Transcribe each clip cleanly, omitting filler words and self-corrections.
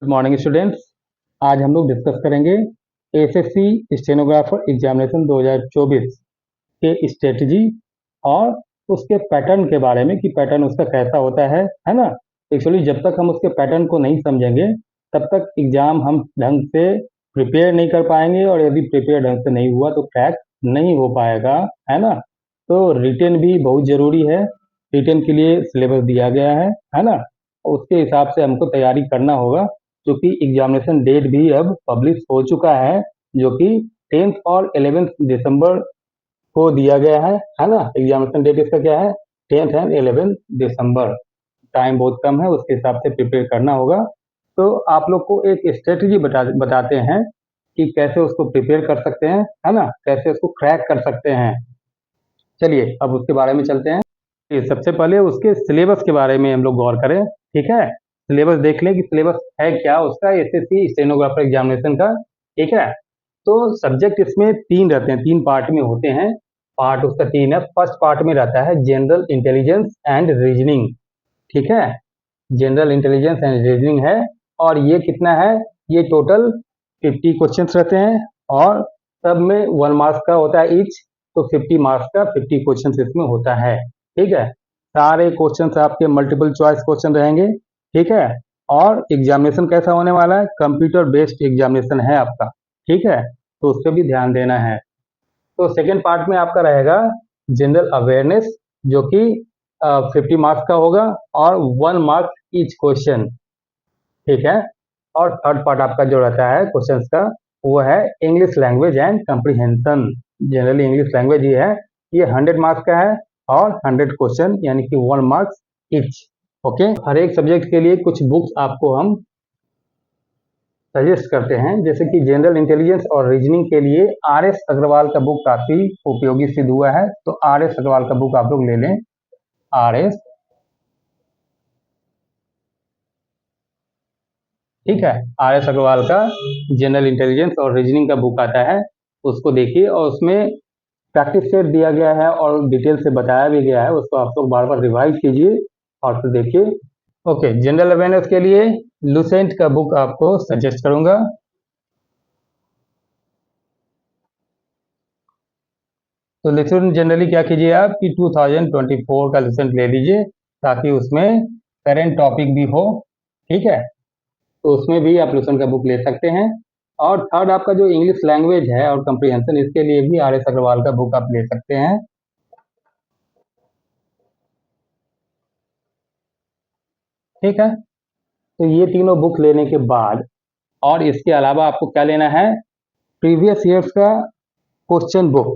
Good morning students. आज हम लोग डिस्कस करेंगे एसएससी स्टेनोग्राफर एग्जामिनेशन 2024 के स्ट्रेटजी और उसके पैटर्न के बारे में कि पैटर्न उसका कैसा होता है ना। एक्चुअली जब तक हम उसके पैटर्न को नहीं समझेंगे तब तक एग्जाम हम ढंग से प्रिपेयर नहीं कर पाएंगे, और यदि प्रिपेयर ढंग से नहीं हुआ तो क्रैक नहीं हो पाएगा, है ना। तो रिटेन भी बहुत ज़रूरी है। रिटेन के लिए सिलेबस दिया गया है ना। उसके हिसाब से हमको तैयारी करना होगा, क्योंकि एग्जामिनेशन डेट भी अब पब्लिश हो चुका है, जो कि 10th और 11th दिसंबर को दिया गया है ना। एग्जामिनेशन डेट इसका क्या है? 10th and 11th December. Time बहुत कम है, उसके हिसाब से प्रिपेयर करना होगा। तो आप लोग को एक स्ट्रेटजी बताते हैं कि कैसे उसको प्रिपेयर कर सकते हैं, है ना, कैसे उसको क्रैक कर सकते हैं। चलिए अब उसके बारे में चलते हैं। सबसे पहले उसके सिलेबस के बारे में हम लोग गौर करें, ठीक है। सिलेबस देख लें कि सिलेबस है क्या उसका एसएससी स्टेनोग्राफर एग्जामिनेशन का, ठीक है। तो सब्जेक्ट इसमें 3 रहते हैं, 3 पार्ट में होते हैं। पार्ट उसका 3 है। फर्स्ट पार्ट में रहता है जनरल इंटेलिजेंस एंड रीजनिंग, ठीक है। जनरल इंटेलिजेंस एंड रीजनिंग है, और ये कितना है? ये टोटल 50 क्वेश्चंस रहते हैं, और सब में 1 मार्क्स का होता है ईच। तो 50 मार्क्स का 50 क्वेश्चंस इसमें होता है, ठीक है। सारे क्वेश्चंस आपके मल्टीपल चॉइस क्वेश्चन रहेंगे, ठीक है। और एग्जामिनेशन कैसा होने वाला है? कंप्यूटर बेस्ड एग्जामिनेशन है आपका, ठीक है। तो उस पर भी ध्यान देना है। तो सेकेंड पार्ट में आपका रहेगा जनरल अवेयरनेस, जो कि 50 मार्क्स का होगा, और 1 मार्क्स ईच क्वेश्चन, ठीक है। और थर्ड पार्ट आपका जो रहता है क्वेश्चंस का, वो है English language and comprehension. Generally English language ही है, ये 100 मार्क्स का है, और 100 क्वेश्चन यानी कि 1 मार्क्स ईच, ओके। हर एक सब्जेक्ट के लिए कुछ बुक्स आपको हम सजेस्ट करते हैं, जैसे कि जनरल इंटेलिजेंस और रीजनिंग के लिए आर.एस. अग्रवाल का बुक काफ़ी उपयोगी सिद्ध हुआ है। तो आर.एस. अग्रवाल का बुक आप लोग ले लें। आर.एस., ठीक है। आर.एस. अग्रवाल का जनरल इंटेलिजेंस और रीजनिंग का बुक आता है, उसको देखिए। और उसमें प्रैक्टिस सेट दिया गया है और डिटेल से बताया भी गया है, उसको आप लोग बार बार रिवाइज कीजिए और फिर देखिए। ओके, जनरल अवेयरनेस के लिए लुसेंट का बुक आपको सजेस्ट करूंगा। तो लुसेंट जनरली क्या कीजिए आप कि 2024 का लुसेंट ले लीजिए, ताकि उसमें करेंट टॉपिक भी हो, ठीक है। तो उसमें भी आप लुसेंट का बुक ले सकते हैं। और थर्ड आपका जो इंग्लिश लैंग्वेज है और कंप्रीहेंशन, इसके लिए भी आर.एस. अग्रवाल का बुक आप ले सकते हैं, ठीक है। तो ये तीनों बुक लेने के बाद, और इसके अलावा आपको क्या लेना है? प्रीवियस ईयर्स का क्वेश्चन बुक।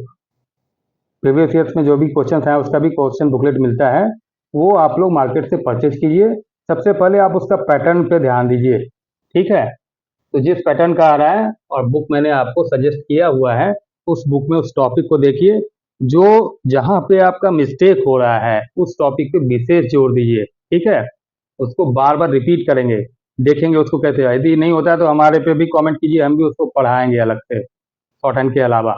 प्रीवियस ईयर्स में जो भी क्वेश्चन है उसका भी क्वेश्चन बुकलेट मिलता है, वो आप लोग मार्केट से परचेज कीजिए। सबसे पहले आप उसका पैटर्न पे ध्यान दीजिए, ठीक है। तो जिस पैटर्न का आ रहा है और बुक मैंने आपको सजेस्ट किया हुआ है, उस बुक में उस टॉपिक को देखिए। जो जहाँ पे आपका मिस्टेक हो रहा है उस टॉपिक पे विशेष जोर दीजिए, ठीक है। उसको बार बार रिपीट करेंगे, देखेंगे उसको कैसे। यदि नहीं होता है तो हमारे पे भी कमेंट कीजिए, हम भी उसको पढ़ाएंगे अलग से शॉर्ट हैंड के अलावा,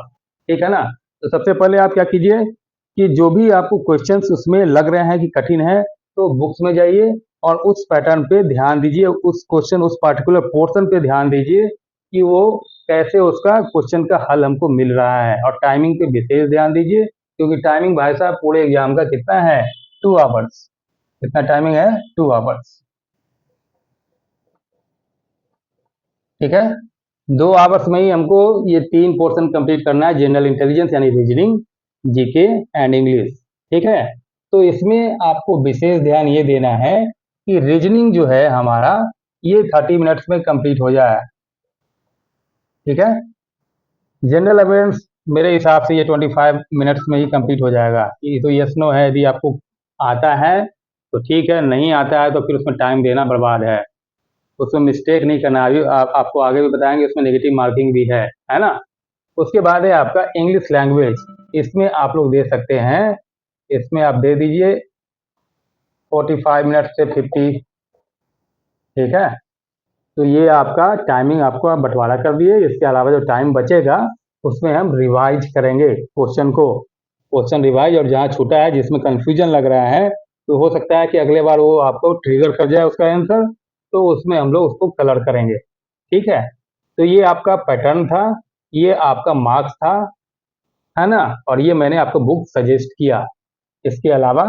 ठीक है ना। तो सबसे पहले आप क्या कीजिए कि जो भी आपको क्वेश्चंस उसमें लग रहे हैं कि कठिन है, तो बुक्स में जाइए और उस पैटर्न पे ध्यान दीजिए, उस क्वेश्चन, उस पर्टिकुलर पोर्शन पे ध्यान दीजिए कि वो कैसे उसका क्वेश्चन का हल हमको मिल रहा है। और टाइमिंग पे विशेष ध्यान दीजिए, क्योंकि टाइमिंग भाई साहब पूरे एग्जाम का कितना है? 2 आवर्स। कितना टाइमिंग है? 2 आवर्स, ठीक है। 2 आवर्स में ही हमको ये 3 पोर्शन कंप्लीट करना है, जनरल इंटेलिजेंस यानी रीजनिंग, जीके एंड इंग्लिश, ठीक है। तो इसमें आपको विशेष ध्यान ये देना है कि रीजनिंग जो है हमारा, ये 30 मिनट्स में कंप्लीट हो जाए, ठीक है। जनरल अवेयरनेस मेरे हिसाब से ये 25 मिनट्स में ही कंप्लीट हो जाएगा। ये तो यस नो है, यदि आपको आता है तो ठीक है, नहीं आता है तो फिर उसमें टाइम देना बर्बाद है। उसमें मिस्टेक नहीं करना। अभी आपको आगे भी बताएंगे, उसमें नेगेटिव मार्किंग भी है ना। उसके बाद है आपका इंग्लिश लैंग्वेज। इसमें आप लोग दे सकते हैं, इसमें आप दे दीजिए 45 मिनट से 50, ठीक है। तो ये आपका टाइमिंग आपको आप बंटवारा कर दिए। इसके अलावा जो टाइम बचेगा उसमें हम रिवाइज करेंगे क्वेश्चन को, क्वेश्चन रिवाइज। और जहाँ छूटा है, जिसमें कंफ्यूजन लग रहा है, तो हो सकता है कि अगले बार वो आपको ट्रिगर कर जाए उसका आंसर, तो उसमें हम लोग उसको कलर करेंगे, ठीक है। तो ये आपका पैटर्न था, ये आपका मार्क्स था, है ना, और ये मैंने आपको बुक सजेस्ट किया। इसके अलावा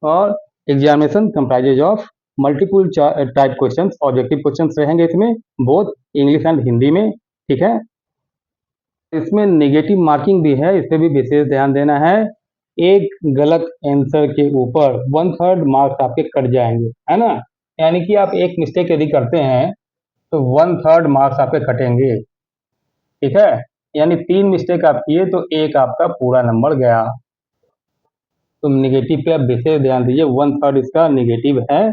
और examination comprises of multiple type questions, objective questions रहेंगे इसमें, बोथ इंग्लिश एंड हिंदी में, ठीक है। इसमें नेगेटिव मार्किंग भी है, इस पे भी विशेष ध्यान देना है। एक गलत आंसर के ऊपर 1/3 मार्क्स आपके कट जाएंगे, है ना। यानी कि आप एक मिस्टेक यदि करते हैं तो 1/3 मार्क्स आपके कटेंगे, ठीक है। यानी 3 मिस्टेक आप किए तो एक आपका पूरा नंबर गया। तो नेगेटिव पे आप विशेष ध्यान दीजिए, 1/3 इसका नेगेटिव है।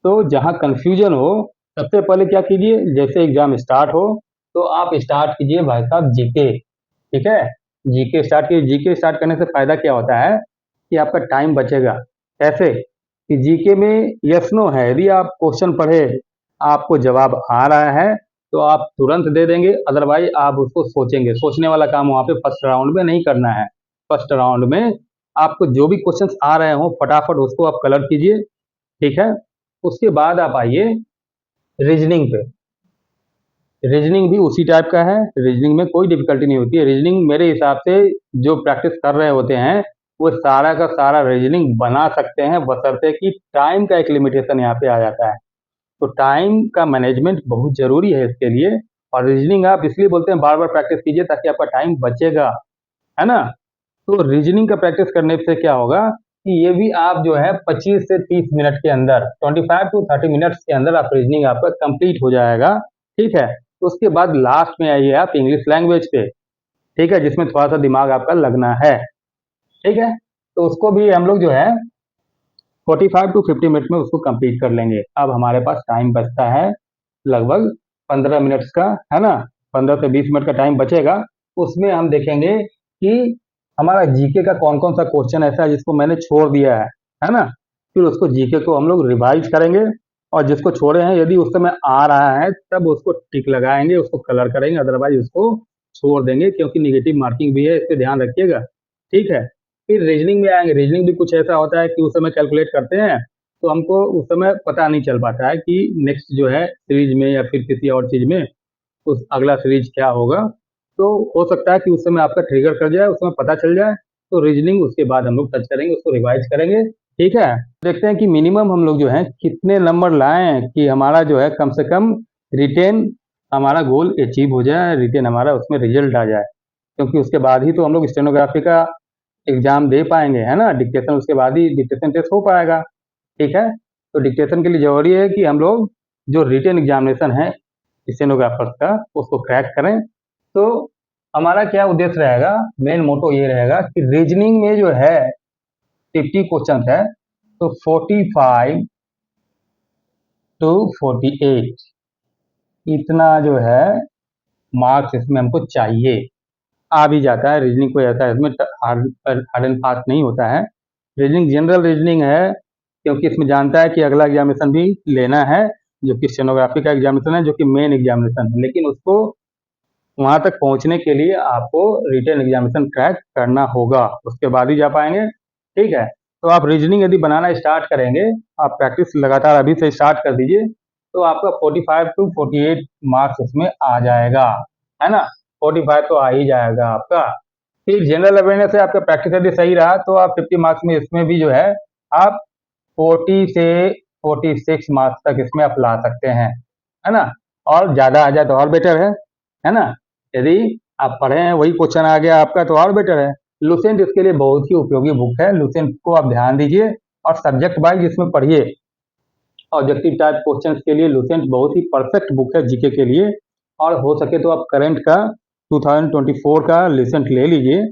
तो जहाँ कंफ्यूजन हो, सबसे पहले क्या कीजिए, जैसे एग्जाम स्टार्ट हो तो आप स्टार्ट कीजिए भाई साहब जीके, ठीक है। जीके स्टार्ट कीजिए। जीके स्टार्ट करने से फायदा क्या होता है कि आपका टाइम बचेगा। कैसे कि जीके में यस नो है, यदि आप क्वेश्चन पढ़े, आपको जवाब आ रहा है तो आप तुरंत दे देंगे, अदरवाइज आप उसको सोचेंगे। सोचने वाला काम वहाँ पे फर्स्ट राउंड में नहीं करना है। फर्स्ट राउंड में आपको जो भी क्वेश्चंस आ रहे हो फटाफट उसको आप कलर कीजिए, ठीक है। उसके बाद आप आइए रीजनिंग पे। रीजनिंग भी उसी टाइप का है, रीजनिंग में कोई डिफिकल्टी नहीं होती है। रीजनिंग मेरे हिसाब से जो प्रैक्टिस कर रहे होते हैं वो सारा का सारा रीजनिंग बना सकते हैं, बशर्ते कि टाइम का एक लिमिटेशन यहाँ पे आ जाता है। तो टाइम का मैनेजमेंट बहुत जरूरी है इसके लिए। और रीजनिंग आप इसलिए बोलते हैं बार बार प्रैक्टिस कीजिए ताकि आपका टाइम बचेगा, है ना। तो रीजनिंग का प्रैक्टिस करने से क्या होगा कि ये भी आप जो है 25 से 30 मिनट के अंदर, 25 टू 30 मिनट्स के अंदर आप रीजनिंग आपका कंप्लीट हो जाएगा, ठीक है। उसके बाद लास्ट में आइए आप इंग्लिश लैंग्वेज पे, ठीक है, जिसमें थोड़ा सा दिमाग आपका लगना है, ठीक है। तो उसको भी हम लोग जो है 45 टू 50 मिनट में उसको कंप्लीट कर लेंगे। अब हमारे पास टाइम बचता है लगभग 15 मिनट्स का, है ना। 15 से 20 मिनट का टाइम बचेगा। उसमें हम देखेंगे कि हमारा जीके का कौन कौन सा क्वेश्चन ऐसा है जिसको मैंने छोड़ दिया है ना। फिर उसको जीके को हम लोग रिवाइज करेंगे, और जिसको छोड़े हैं यदि उस समय आ रहा है तब उसको टिक लगाएंगे, उसको कलर करेंगे, अदरवाइज उसको छोड़ देंगे, क्योंकि निगेटिव मार्किंग भी है, इस पर ध्यान रखिएगा, ठीक है। फिर रीजनिंग में आएंगे। रीजनिंग भी कुछ ऐसा होता है कि उस समय कैलकुलेट करते हैं तो हमको उस समय पता नहीं चल पाता है कि नेक्स्ट जो है सीरीज में या फिर किसी और चीज में उस अगला सीरीज क्या होगा। तो हो सकता है कि उस समय आपका ट्रिगर कर जाए, उस समय पता चल जाए। तो रीजनिंग उसके बाद हम लोग टच करेंगे, उसको रिवाइज करेंगे, ठीक है। देखते हैं कि मिनिमम हम लोग जो है कितने नंबर लाएं कि हमारा जो है कम से कम रिटेन हमारा गोल अचीव हो जाए, रिटेन हमारा उसमें रिजल्ट आ जाए। क्योंकि उसके बाद ही तो हम लोग स्टेनोग्राफी का एग्जाम दे पाएंगे, है ना। डिक्टेशन उसके बाद ही डिक्टेशन टेस्ट हो पाएगा, ठीक है। तो डिक्टेशन के लिए जरूरी है कि हम लोग जो रिटेन एग्जामिनेशन है स्टेनोग्राफर्स का उसको क्रैक करें। तो हमारा क्या उद्देश्य रहेगा, मेन मोटो ये रहेगा कि रीजनिंग में जो है 50 क्वेश्चन है, तो 45 टू 48 इतना जो है मार्क्स इसमें हमको चाहिए। आ भी जाता है, रीजनिंग कोई ऐसा इसमें हार्ड एंड फास्ट नहीं होता है। रीजनिंग जनरल रीजनिंग है, क्योंकि इसमें जानता है कि अगला एग्जामिनेशन भी लेना है, जो कि स्टेनोग्राफी का एग्जामिनेशन है, जो कि मेन एग्जामिनेशन है। लेकिन उसको वहां तक पहुंचने के लिए आपको रिटन एग्जामिनेशन क्रैक करना होगा, उसके बाद ही जा पाएंगे, ठीक है। तो आप रीजनिंग यदि बनाना स्टार्ट करेंगे, आप प्रैक्टिस लगातार अभी से स्टार्ट कर दीजिए, तो आपका 45 टू 48 मार्क्स उसमें आ जाएगा, है ना। 45 तो आ ही जाएगा आपका। फिर जनरल अवेयरनेस से आपका प्रैक्टिस यदि सही रहा तो आप 50 मार्क्स में इसमें भी जो है आप 40 से 46 मार्क्स तक इसमें आप ला सकते हैं, है ना। और ज्यादा आ जाए तो और बेटर है ना। यदि आप पढ़े हैं वही क्वेश्चन आ गया आपका तो और बेटर है। लुसेंट इसके लिए बहुत ही उपयोगी बुक है, लुसेंट को आप ध्यान दीजिए और सब्जेक्ट वाइज इसमें पढ़िए। ऑब्जेक्टिव टाइप क्वेश्चन के लिए लुसेंट बहुत ही परफेक्ट बुक है जीके के लिए। और हो सके तो आप करंट का 2024 का लुसेंट ले लीजिए,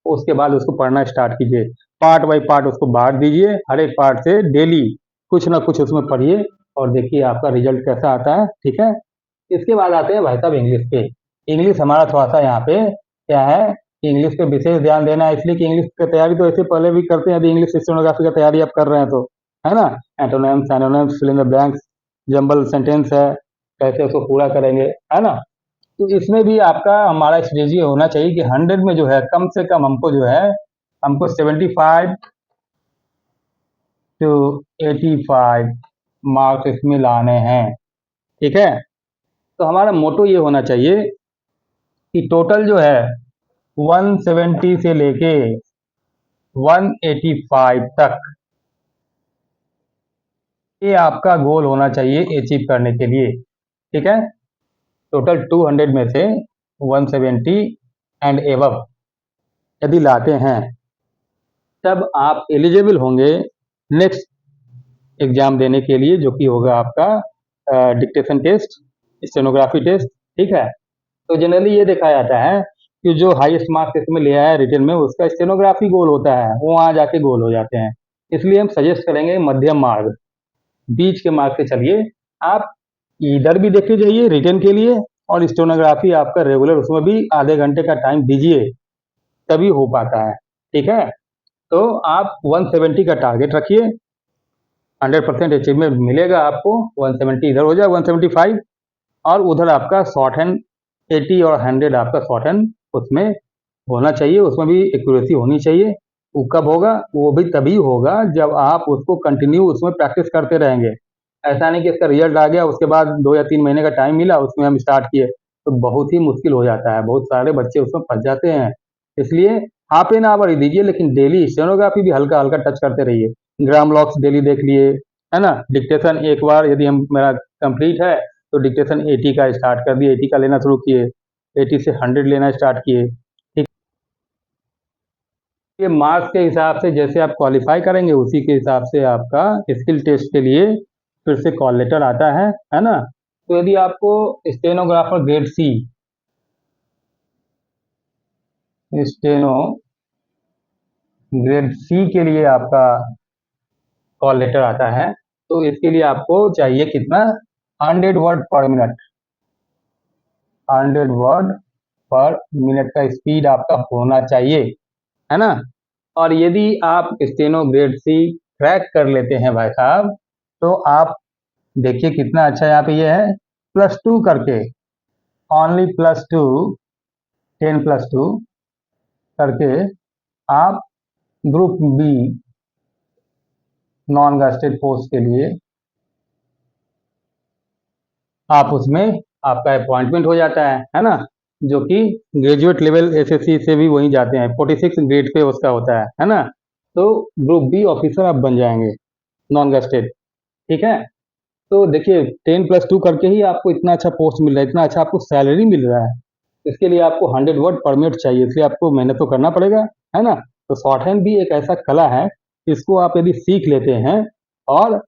उसके बाद उसको पढ़ना स्टार्ट कीजिए। पार्ट बाई पार्ट उसको बांट दीजिए, हर एक पार्ट से डेली कुछ ना कुछ उसमें पढ़िए और देखिए आपका रिजल्ट कैसा आता है, ठीक है। इसके बाद आते हैं भाई साहब इंग्लिश पे। इंग्लिश हमारा थोड़ा सा यहाँ पे क्या है, इंग्लिश पे विशेष ध्यान देना है, इसलिए कि इंग्लिश की तैयारी तो ऐसे पहले भी करते हैं, यदि इंग्लिश स्टेनोग्राफी का तैयारी आप कर रहे हैं तो, है ना। Antonyms anonyms fill in the blanks, jumble sentence है, कैसे उसको पूरा करेंगे, है ना। तो इसमें भी आपका हमारा स्ट्रेटेजी होना चाहिए कि 100 में जो है कम से कम हमको जो है हमको 75 टू 85 मार्क्स इसमें लाने हैं, ठीक है। तो हमारा मोटो ये होना चाहिए कि टोटल जो है 170 से लेके 185 तक ये आपका गोल होना चाहिए अचीव करने के लिए, ठीक है। टोटल 200 में से 170 एंड एबव यदि लाते हैं तब आप एलिजिबल होंगे नेक्स्ट एग्जाम देने के लिए, जो कि होगा आपका डिक्टेशन टेस्ट, स्टेनोग्राफी टेस्ट, ठीक है। तो जनरली ये देखा जाता है कि जो हाईएस्ट मार्क्स इसमें ले आया है रिटन में, उसका स्टेनोग्राफी गोल होता है, वो वहाँ जाके गोल हो जाते हैं। इसलिए हम सजेस्ट करेंगे मध्यम मार्ग, बीच के मार्ग से चलिए। आप इधर भी देखते जाइए रिटन के लिए, और स्टेनोग्राफी आपका रेगुलर, उसमें भी आधे घंटे का टाइम दीजिए, तभी हो पाता है, ठीक है। तो आप 170 का टारगेट रखिए, 100% अचीवमेंट मिलेगा आपको। 170 इधर हो जाए, 175, और उधर आपका शॉर्ट हैंड 80 और 100 आपका शॉर्ट हैंड उसमें होना चाहिए, उसमें भी एक्यूरेसी होनी चाहिए। वो कब होगा? वो भी तभी होगा जब आप उसको कंटिन्यू उसमें प्रैक्टिस करते रहेंगे। ऐसा नहीं कि इसका रिजल्ट आ गया, उसके बाद 2 या 3 महीने का टाइम मिला, उसमें हम स्टार्ट किए, तो बहुत ही मुश्किल हो जाता है, बहुत सारे बच्चे उसमें फंस जाते हैं। इसलिए हाफ एन आवर ही दीजिए, लेकिन डेली स्टेनोग्राफी भी हल्का हल्का टच करते रहिए। ग्राम लॉक्स डेली देख लिए, है ना। डिक्टेशन एक बार यदि हम मेरा कंप्लीट है तो डिक्टेशन 80 का स्टार्ट कर दिए, 80 का लेना शुरू किए, 80 से 100 लेना स्टार्ट किए। ठीक, ये मार्क्स के हिसाब से जैसे आप क्वालिफाई करेंगे, उसी के हिसाब से आपका स्किल टेस्ट के लिए फिर से कॉल लेटर आता है ना। तो यदि आपको stenographer grade C, steno grade C के लिए आपका कॉल लेटर आता है, तो इसके लिए आपको चाहिए कितना? 100 वर्ड पर मिनट, 100 वर्ड पर मिनट का स्पीड आपका होना चाहिए, है ना। और यदि आप स्टेनो ग्रेड सी क्रैक कर लेते हैं भाई साहब, तो आप देखिए कितना अच्छा यहाँ पे ये है, +2 करके, ओनली +2, 10+2 करके आप group B non gazetted post के लिए आप उसमें आपका अपॉइंटमेंट हो जाता है ना। जो कि ग्रेजुएट लेवल एसएससी से भी वहीं जाते हैं, 46 ग्रेड पे उसका होता है ना। तो ग्रुप बी ऑफिसर आप बन जाएंगे, नॉन गस्टेड, ठीक है। तो देखिए 10+2 करके ही आपको इतना अच्छा पोस्ट मिल रहा है, इतना अच्छा आपको सैलरी मिल रहा है। इसके लिए आपको 100 वर्ड पर मिनट चाहिए, इसलिए आपको मेहनत तो करना पड़ेगा, है ना। तो शॉर्ट हैंड भी एक ऐसा कला है, इसको आप यदि सीख लेते हैं और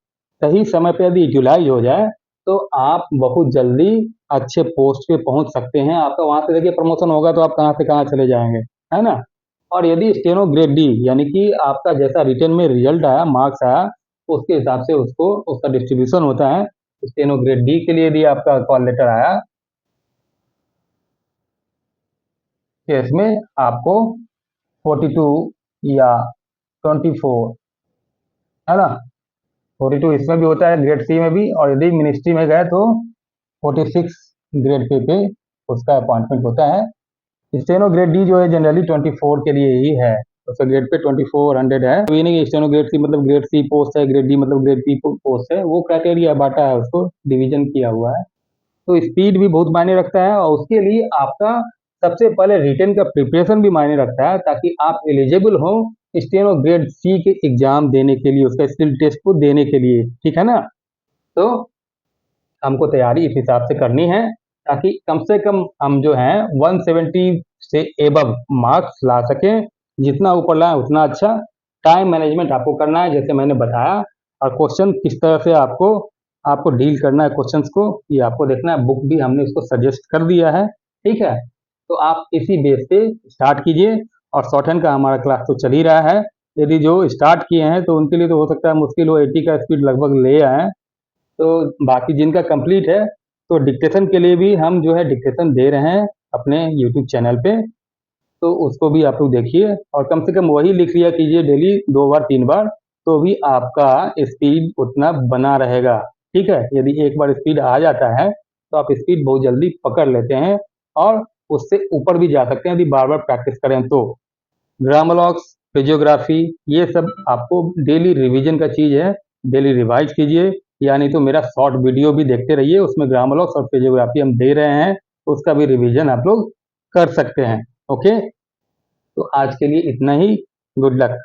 सही समय पे यदि यूटिलाइज हो जाए, तो आप बहुत जल्दी अच्छे पोस्ट पे पहुंच सकते हैं। आपका वहां से देखिए प्रमोशन होगा तो आप कहाँ से कहाँ चले जाएंगे, है ना। और यदि स्टेनो ग्रेड डी, यानी कि आपका जैसा रिटन में रिजल्ट आया, मार्क्स आया, उसके हिसाब से उसको उसका डिस्ट्रीब्यूशन होता है। स्टेनो ग्रेड डी के लिए यदि आपका कॉल लेटर आया, तो इसमें आपको 42 या 24, है ना, 42 इसमें भी होता है, ग्रेड सी में भी। और यदि मिनिस्ट्री में गए तो 46 ग्रेड पे उसका अपॉइंटमेंट होता है। स्टेनो ग्रेड डी जो है जनरली 24 के लिए ही है, उसका ग्रेड पे 24 100 है। ये नहीं कि स्टेनो ग्रेड सी मतलब ग्रेड सी पोस्ट है, ग्रेड डी मतलब ग्रेड बी पोस्ट है, वो क्राइटेरिया बांटा है, उसको डिवीजन किया हुआ है। तो स्पीड भी बहुत मायने रखता है, और उसके लिए आपका सबसे पहले रिटन का प्रिपरेशन भी मायने रखता है, ताकि आप एलिजिबल हो स्टेनो ग्रेड सी के एग्जाम देने के लिए, उसका स्किल टेस्ट को देने के लिए, ठीक है ना। तो हमको तैयारी इस हिसाब से करनी है, ताकि कम से कम हम जो है 170 से एबव मार्क्स ला सकें। जितना ऊपर लाए उतना अच्छा। टाइम मैनेजमेंट आपको करना है, जैसे मैंने बताया, और क्वेश्चन किस तरह से आपको आपको डील करना है क्वेश्चंस को, ये आपको देखना है। बुक भी हमने उसको सजेस्ट कर दिया है, ठीक है। तो आप इसी बेस पे स्टार्ट कीजिए। और शॉर्ट हैंड का हमारा क्लास तो चल ही रहा है। यदि जो स्टार्ट किए हैं तो उनके लिए तो हो सकता है मुश्किल हो, 80 का स्पीड लगभग ले आए। तो बाकी जिनका कंप्लीट है, तो डिक्टेशन के लिए भी हम जो है डिक्टेशन दे रहे हैं अपने यूट्यूब चैनल पे, तो उसको भी आप लोग देखिए, और कम से कम वही लिख लिया कीजिए डेली 2 बार 3 बार, तो भी आपका स्पीड उतना बना रहेगा, ठीक है। यदि एक बार स्पीड आ जाता है तो आप स्पीड बहुत जल्दी पकड़ लेते हैं, और उससे ऊपर भी जा सकते हैं यदि बार बार प्रैक्टिस करें तो। ग्रामोलॉक्स, फिजियोग्राफी, ये सब आपको डेली रिवीजन का चीज़ है, डेली रिवाइज कीजिए। या नहीं तो मेरा शॉर्ट वीडियो भी देखते रहिए, उसमें ग्रामर लॉस और फिजियोग्राफी हम दे रहे हैं, उसका भी रिवीजन आप लोग कर सकते हैं। ओके, तो आज के लिए इतना ही। Good luck.